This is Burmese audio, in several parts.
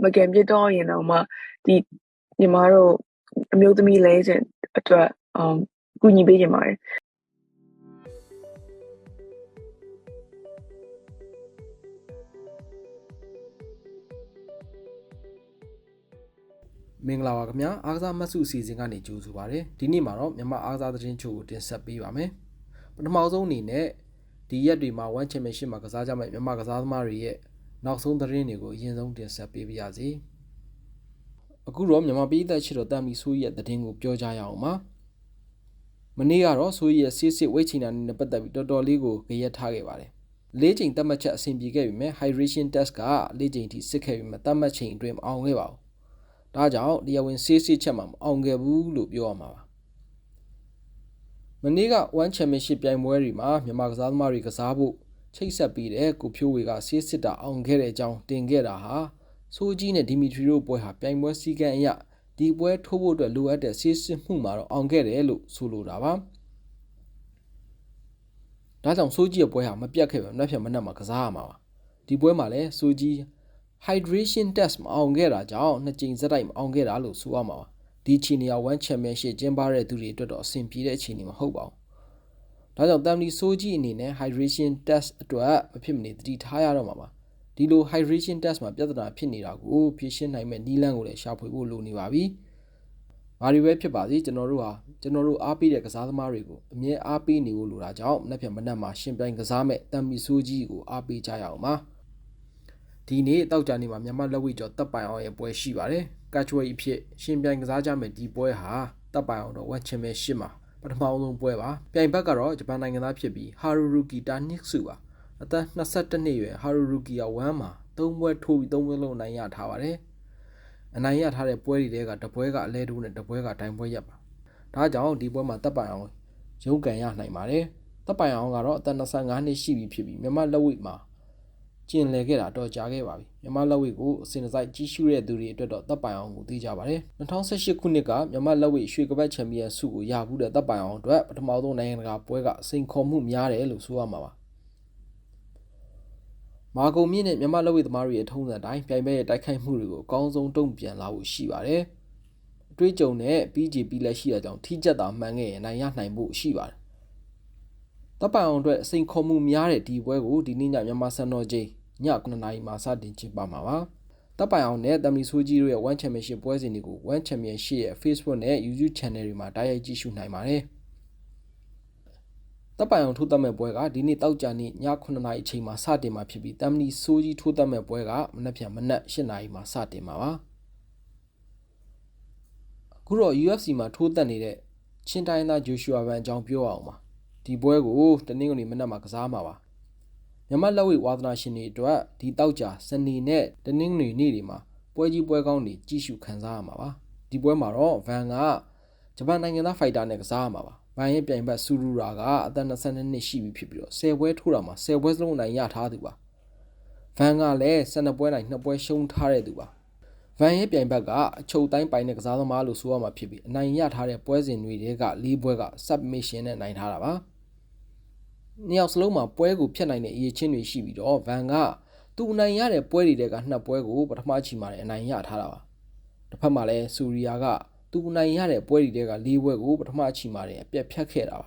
မကင်ပြစ်တော့ရင်တော့မှဒီညီမတို့အမျိုးသမီးလဲခြင်းအတွက်ကူညီပေးကြပါတယ် မင်္ဂလာပါခင်ဗျာအားကစားမတ်စုအစီအစဉ်ကနေကြိုဆိုပါရစေဒီနေ့မှာတော့မြန်မာအားကစားသတင်းချုပ်ကိုတင်ဆက်ပေးပါမယ်ပထမဆုံးအနေနဲ့ဒီရက်တွေမှာOne Championshipမှာကစားကြမယ့်မြန်မာကစားသမားတွေရဲ့နောက်ဆုံးသတင်းတွေကိုအရင်ဆုံးတင်ဆက်ပေးပါရစေအခုတော့မြန်မာပြည်သက်ရှိတော်တမ်မီဆိုးရဲ့သတင်းကိုပြောကြရအောင်ပါမနေ့ကတော့ဆိုးရဲ့စစ်စစ်ဝိတ်ချီနာနဲ့ပတ်သက်ပြီးတော်တော်လေးကိုကြရက်ထားခဲ့ပါတယ်၄ချိန်သတ်မှတ်ချက်အဆင်ပြေခဲ့ပြီမဲ့ hydration test က၄ချိန်ထိစစ်ခဲ့ပြီမဲ့သတ်မှတ်ချိန်အတွင်းမအောင်ခဲ့ပါဘူးဒါကြောင့်တရားဝင်ဆေးစစ်ချက်မှာမအောင်ခဲ့ဘူးလို့ပြောရမှာပါမနေ့ကOne Championshipပြိုင်ပွဲတွေမှာမြန်မာကစားသမားတွေကစားဖို့ချိတ်ဆက်ပြီးတဲ့ကိုဖြိုးဝေကဆေးစစ်တာအောင်ခဲ့တဲ့အကြောင်းတင်ခဲ့တာဟာဆိုးကြီးနဲ့ဒီမီထရီတို့ပွဲဟာပြိုင်ပွဲစည်းကမ်းအရဒီပွဲထိုးဖို့အတွက်လိုအပ်တဲ့ဆေးစစ်မှုမှာတော့အောင်ခဲ့တယ်လို့ဆိုလိုတာပါဒါကြောင့်ဆိုးကြီးရဲ့ပွဲဟာမပြတ်ခဲ့ပဲမနှက်ဖြန်မနှက်မှာကစားရမှာပါဒီပွဲမှာလည်းဆိုးကြီးhydration test မအောင်ခဲ့တာကြောင့်နှစ်ကြိမ်စက်တိုက်မအောင်ခဲ့တာလို့ဆိုရမှာပါဒီချီနီယာOne Championshipကျင်းပတဲ့သူတွေအတွက်တော့အဆင်ပြေတဲ့အခြေအနေမဟုတ်ပါဘူးဒါကြောင့်တမ်လီဆိုးကြီးအနေနဲ့ hydration test အတွက်မဖြစ်မနေသတိထားရတော့မှာပါဒီလို hydration test မှာပြဿနာဖြစ်နေတာကိုဖြေရှင်းနိုင်မဲ့နည်းလမ်းကိုလည်းရှာဖွေဖို့လိုနေပါပြီဘာတွေပဲဖြစ်ပါစေကျွန်တော်တို့အားပေးတဲ့ကစားသမားတွေကိုအမြဲအားပေးနေဖို့လိုတာကြောင့်မနှက်မနှက်မှာရှင်ပြိုင်ကစားမဲ့တမ်လီဆိုးကြီးကိုအားပေးကြရအောင်ပါဒီနေ့တောက်ကြနေမှာမြန်မာလက်ဝှေ့ကျော်တပ်ပိုင်အောင်ရဲ့ပွဲရှိပါတယ်ကတ်ချွေအဖြစ်ရှင်ပြိုင်ကစားကြမယ်ဒီပွဲဟာတပ်ပိုင်အောင်တော့One Championshipမှာပထမဆုံးပွဲပါပြိုင်ဘက်ကတော့ဂျပန်နိုင်ငံသားဖြစ်ပြီးဟာရူရူကီတာနစ်စုပါအသက်22နှစ်ရွယ်ဟာရူရူကီက1မှာ3ပွဲထိုးပြီး3ပွဲလုံးနိုင်ရထားပါတယ်အနိုင်ရထားတဲ့ပွဲတွေထဲကတပွဲကအလဲတိုးနဲ့တပွဲကတိုင်ပွဲရက်ပါဒါကြောင့်ဒီပွဲမှာတပ်ပိုင်အောင်ရုန်းကန်ရနိုင်ပါတယ်တပ်ပိုင်အောင်ကတော့အသက်25နှစ်ရှိပြီဖြစ်ပြီးမြန်မာလက်ဝှေ့မှာကျင်လည်ခဲ့တာတော့ကြာခဲ့ပါပြီမြန်မာလက်ဝှေ့ကိုအစဉ်တစိုက်ကြီးရှုတဲ့သူတွေအတွက်တော့တပ်ပိုင်အောင်ကိုသိကြပါတယ်2018ခုနှစ်ကမြန်မာလက်ဝှေ့ရွှေကပတ်ချန်ပီယံဆုကိုရဘူးတဲ့တပ်ပိုင်အောင်အတွက်ပထမဆုံးနိုင်ငံတကာပွဲကစိန်ခေါ်မှုများတယ်လို့ဆိုရမှာပါမာကုန်မြင့်နဲ့မြန်မာလက်ဝှေ့သမားတွေရဲ့ထုံးစံတိုင်းပြိုင်ပွဲရဲ့တိုက်ခိုက်မှုတွေကိုအကောင်းဆုံးတုံ့ပြန်လာဖို့ရှိပါတယ်အတွေ့အကြုံနဲ့ PGP လက်ရှိတာကြောင့်ထိကျက်တာမှန်ခဲ့ရင်နိုင်ရနိုင်ဖို့ရှိပါတယ်တပ်ပိုင်အောင်အတွက်စိန်ခေါ်မှုများတဲ့ဒီပွဲကိုဒီနေ့ညမြန်မာစံတော်ချိန်ည9:00 နာရီမှာစတင်ကျင်းပမှာပါတပ်ပိုင်အောင်နဲ့တမ်မီဆိုးကြီးတို့ရဲ့One Championshipပွဲစဉ်တွေကိုOne Championshipရဲ့ Facebook နဲ့ YouTube Channel တွေမှာတိုက်ရိုက်ကြည့်ရှုနိုင်ပါတယ်တပ်ပိုင်အောင်ထိုးသက်မဲ့ပွဲကဒီနေ့တောက်ကြနေ့ည9:00 နာရီအချိန်မှာစတင်မှာဖြစ်ပြီးတမ်မီဆိုးကြီးထိုးသက်မဲ့ပွဲကမနက်ဖြန်မနက်8:00 နာရီမှာစတင်မှာပါအခုတော့ UFC မှာထိုးသက်နေတဲ့ချင်းတိုင်းသားဂျိုရှူအာဗန်အကြောင်းပြောအောင်ပါဒီပွဲကိုတနင်္ဂနွေမနက်မှာကစားမှာပါမြန်မာလက်ဝှေ့ဝါသနာရှင်တွေအတွက်ဒီတောက်ကြစနေနဲ့တနင်္ဂနွေနေ့တွေမှာပွဲကြီးပွဲကောင်းတွေကြည့်ရှုခံစားရမှာပါဒီပွဲမှာတော့ဗန်ကဂျပန်နိုင်ငံသားဖိုက်တာနဲ့ကစားရမှာပါဗန်ရဲ့ပြိုင်ဘက်ဆူရူရာကအသက်22နှစ်ရှိပြီဖြစ်ပြီးတော့10ပွဲထိုးတာမှာ10ပွဲစလုံးနိုင်ရထားသူပါဗန်ကလည်း12ပွဲနိုင်2ပွဲရှုံးထားတဲ့သူပါဗန်ရဲ့ပြိုင်ဘက်ကအချုပ်တိုင်းပိုင်တဲ့ကစားသမားလို့ဆိုရမှာဖြစ်ပြီးအနိုင်ရထားတဲ့ပွဲစဉ်တွေက4ပွဲက submission နဲ့နိုင်ထားတာပါနှစ်ယောက်စလုံးမှာပွဲကိုဖျက်နိုင်တဲ့အရေးချင်းတွေရှိပြီးတော့ဗန်ကသူအနိုင်ရတဲ့ပွဲတွေက2ပွဲကိုပထမချီမှာအနိုင်ရထားတာပါတစ်ဖက်မှာလည်းဆူရီယာကသူအနိုင်ရတဲ့ပွဲတွေက4ပွဲကိုပထမချီမှာအပြတ်ဖြတ်ခဲ့တာပ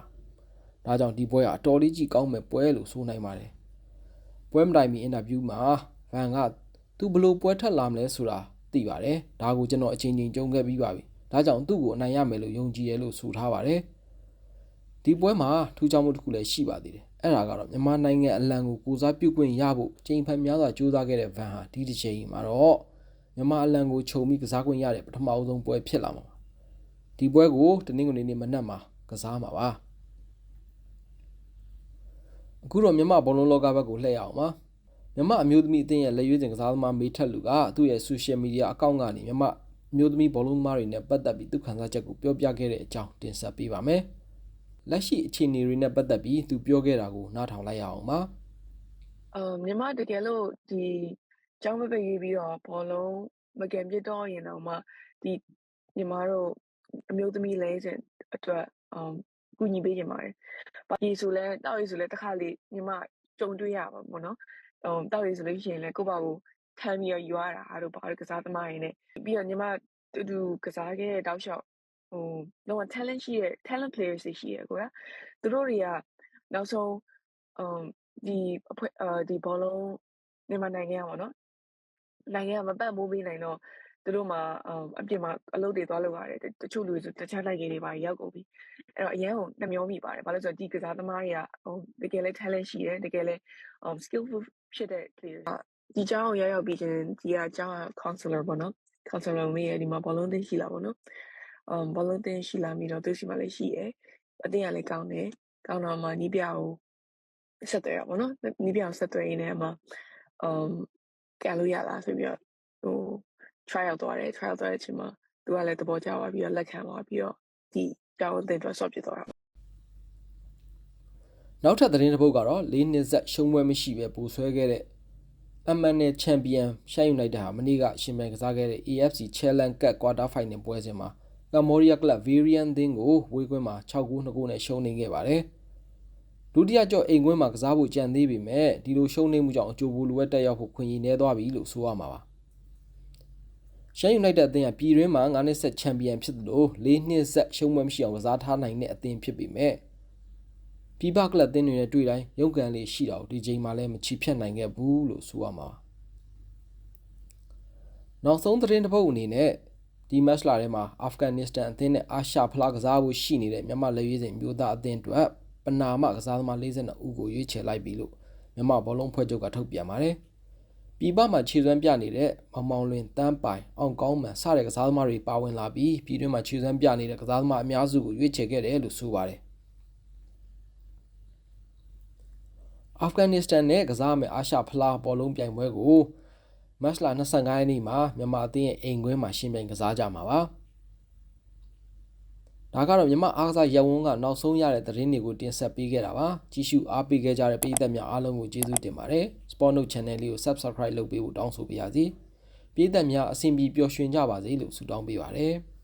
ါဒါကြောင့်ဒီပွဲကအတော်လေးကြီးကောင်းမဲ့ပွဲလို့ဆိုနိုင်ပါတယ်ပွဲမတိုင်မီအင်တာဗျူးမှာဗန်ကသူဘလို့ပွဲထက်လာမလဲဆိုတာသိပါတယ်ဒါကိုကျွန်တော်အချိန်ချင်းကြုံခဲ့ပြီးပါပြီဒါကြောင့်သူ့ကိုအနိုင်ရမယ်လို့ယုံကြည်တယ်လို့ဆိုထားပါတယ်ဒီပွဲမှာထူးခြားမှုတစ်ခုလည်းရှိပါသေးတယ်အဲ့ဒါကတော့မြန်မာနိုင်ငံအလံကိုကိုစားပြုခွင့်ရဖို့ချိန်ဖန်များစွာကြိုးစားခဲ့တဲ့ဗန်ဟာဒီတစ်ချိန်မှာတော့မြန်မာအလံကိုခြုံပြီးကစားခွင့်ရတဲ့ပထမဆုံးပွဲဖြစ်လာမှာပါဒီပွဲကိုတနင်္ဂနွေနေ့မနက်မှာကစားမှာပါအခုတော့မြန်မာဘောလုံးလောကဘက်ကိုလှည့်ရအောင်ပါမြန်မာအမျိုးသမီးအသင်းရဲ့လက်ရွေးစင်ကစားသမားမေထက်လူကသူ့ရဲ့ social media အကောင့်ကနေမြန်မာအမျိုးသမီးဘောလုံးသမားတွေနဲ့ပတ်သက်ပြီးသူခံစားချက်ကိုပြောပြခဲ့တဲ့အကြောင်းတင်ဆက်ပေးပါမယ်လက်ရှိအခြေအနေတွေနဲ့ပတ်သက်ပြီးသူပြောခဲ့တာကိုနားထောင်လိုက်ရအောင်ပါမြန်မာတကယ်လို့ဒီကျောင်းဘက်ရေးပြီးတော့ဘောလုံးမကင်ပြစ်တော့ရင်တော့မှဒီညီမတို့အမျိုးသမီးလဲခြင်းအတွက်ကူညီပေးကြပါတယ်။ဘာကြီးဆိုလဲတောက်ရီဆိုလဲတစ်ခါလေညီမကြုံတွေ့ရပါဘောနော်။တောက်ရီဆိုလို့ရှိရင်လဲကိုယ့်ဘာကို ခံပြီးတော့ယူရတာတို့ဘာလို့ကစားသမားတွေနဲ့ပြီးတော့ညီမတူတူကစားခဲ့တဲ့တောက်လျှောက်လုံးဝ talent players တွေရှိရကိုရသူတို့တွေကနောက်ဆုံးဒီဘောလုံးမြန်မာနိုင်ငံပါနော်နိုင်ငံမပတ်မိုးပေးနိုင်တော့သူတို့မှာအပြင်မှာအလုပ်တွေသွားလုပ်ရတယ်တချို့လူတွေဆိုတခြားနိုင်ငံတွေပါရောက်ကုန်ပြီအဲ့တော့အရန်ကိုနှမျောမိပါတယ်ဘာလို့ဆိုတော့ဒီကစားသမားတွေကတကယ်လဲ talent ရှိတယ်တကယ်လဲskillful ဖြစ်တဲ့ player ဒီเจ้าကိုရောက်ပြီးချင်းဒီကเจ้าက counselor ပေါ့နော် counselor မေးရဒီမှာဘောလုံးသင်ရှိလားပေါ့နော်ဘောလုံးသင်ရှိလားပြီးတော့သူရှိမှလည်းရှိရအတင်းကလည်းကောင်းတယ်ကောင်းတော့မှနီးပြကိုဆက်သွယ်ရပါတော့နီးပြကိုဆက်သွယ်ရင်းနဲ့မှကန်လို့ရလားဆိုပြီးတော့try out သွားတယ် try out သွားတဲ့အချိန်မှာသူကလည်းသဘောကျသွားပြီးတော့လက်ခံသွားပြီးတော့ဒီကြောင်းတင်တော့ဆော့ဖြစ်သွားတာနောက်ထပ်သတင်းတစ်ပုဒ်ကတော့၄နှစ်ဆက်ရှုံးပွဲမရှိပဲပိုဆွဲခဲ့တဲ့ MNL ချန်ပီယံရှမ်းယူနိုက်တက်ဟာမနေ့ကရှင်ပြိုင်ကစားခဲ့တဲ့ AFC Challenge Cup Quarter Final ပွဲစဉ်မှာကမ္ဘောဒီးယားကလပ် Variant သင်းကိုဝေးကွင်းမှာ6-2 နဲ့ရှုံးနိမ့်ခဲ့ပါတယ်။ဒုတိယကြော့အိမ်ကွင်းမှာကစားဖို့ကြံသေးပေမဲ့ဒီလိုရှုံးနိမ့်မှုကြောင့်အကျိုးပိုလိုဝက်တက်ရောက်ဖို့ခွင့်ရနေသွားပြီလို့ဆိုရမှာပါ။ရှမ်းယူနိုက်တက်အသင်းကပြည်တွင်းမှာ9နှစ်ဆက်ချန်ပီယံဖြစ်သလို4နှစ်ဆက်ရှုံးပွဲမရှိအောင်ကစားထားနိုင်တဲ့အသင်းဖြစ်ပေမဲ့ပြည်ပကလပ်အသင်းတွေနဲ့တွေ့တိုင်းရုပ်ကံလေးရှိတာကိုဒီချိန်မှာလည်းမချီဖြတ်နိုင်ခဲ့ဘူးလို့ဆိုရမှာပါ။နောက်ဆုံးသတင်းတစ်ပုဒ်အနေနဲ့ဒီမတ်လထဲမှာအာဖဂန်နစ္စတန်အသင်းနဲ့အာရှဖလားကစားဖို့ရှိနေတဲ့မြန်မာလက်ရွေးစင်မျိုးသားအသင်းအတွက်ပနာမကစားသမား42ဦးကိုရွေးချယ်လိုက်ပြီလို့မြန်မာဘောလုံးဖွဲ့ချုပ်ကထုတ်ပြန်ပါတယ်။ပြည်ပမှာခြေစွမ်းပြနေတဲ့မောင်လွင်တန်းပိုင်အောင်ကောင်းမှန်စတဲ့ကစားသမားတွေပါဝင်လာပြီးပြည်တွင်းမှာခြေစွမ်းပြနေတဲ့ကစားသမားအများစုကိုရွေးချယ်ခဲ့တယ်လို့ဆိုပါတယ်။အာဖဂန်နစ္စတန်နဲ့ကစားမယ့်အာရှဖလားဘောလုံးပြိုင်ပွဲကိုမတ်လ25ရက်နေ့မှာမြန်မာအသင်းရဲ့အိမ်ကွင်းမှာရှင်ပြိုင်ကစားကြမှာပါ။ဒါကတော့မြန်မာအားကစားရပ်ဝန်းကနောက်ဆုံးရတဲ့သတင်းတွေကိုတင်ဆက်ပေးခဲ့တာပါ။ကြည့်ရှုအားပေးခဲ့ကြတဲ့ပရိသတ်များအားလုံးကိုကျေးဇူးတင်ပါတယ်။ Sport Note Channel လေးကို Subscribe လုပ်ပေးဖို့တောင်းဆိုပါရစေ။ပရိသတ်များအဆင်ပြေပျော်ရွှင်ကြပါစေလို့ဆုတောင်းပေးပါတယ်။